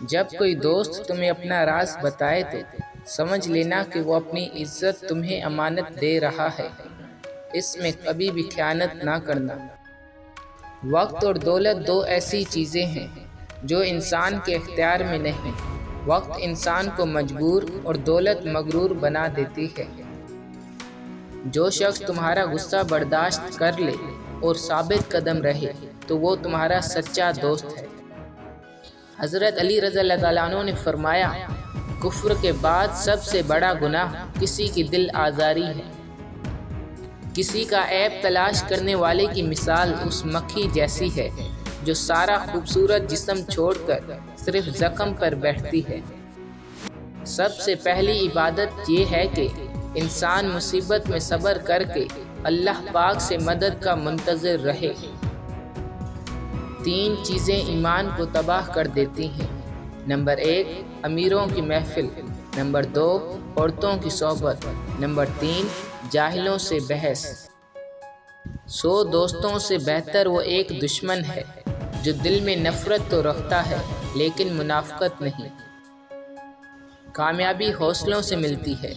جب کوئی دوست تمہیں اپنا راز بتائے تو سمجھ لینا کہ وہ اپنی عزت تمہیں امانت دے رہا ہے، اس میں کبھی بھی خیانت نہ کرنا۔ وقت اور دولت دو ایسی چیزیں ہیں جو انسان کے اختیار میں نہیں۔ وقت انسان کو مجبور اور دولت مغرور بنا دیتی ہے۔ جو شخص تمہارا غصہ برداشت کر لے اور ثابت قدم رہے تو وہ تمہارا سچا دوست ہے۔ حضرت علی رضی اللہ تعالیٰ عنہ نے فرمایا، کفر کے بعد سب سے بڑا گناہ کسی کی دل آزاری ہے۔ کسی کا عیب تلاش کرنے والے کی مثال اس مکھی جیسی ہے جو سارا خوبصورت جسم چھوڑ کر صرف زخم پر بیٹھتی ہے۔ سب سے پہلی عبادت یہ ہے کہ انسان مصیبت میں صبر کر کے اللہ پاک سے مدد کا منتظر رہے۔ 3 چیزیں ایمان کو تباہ کر دیتی ہیں۔ نمبر 1، امیروں کی محفل۔ نمبر 2، عورتوں کی صحبت۔ نمبر 3، جاہلوں سے بحث۔ 100 دوستوں سے بہتر وہ ایک دشمن ہے جو دل میں نفرت تو رکھتا ہے لیکن منافقت نہیں۔ کامیابی حوصلوں سے ملتی ہے،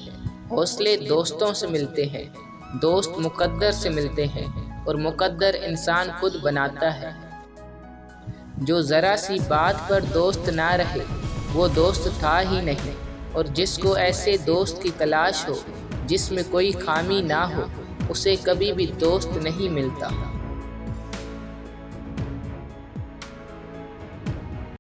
حوصلے دوستوں سے ملتے ہیں، دوست مقدر سے ملتے ہیں اور مقدر انسان خود بناتا ہے۔ جو ذرا سی بات پر دوست نہ رہے وہ دوست تھا ہی نہیں، اور جس کو ایسے دوست کی تلاش ہو جس میں کوئی خامی نہ ہو اسے کبھی بھی دوست نہیں ملتا۔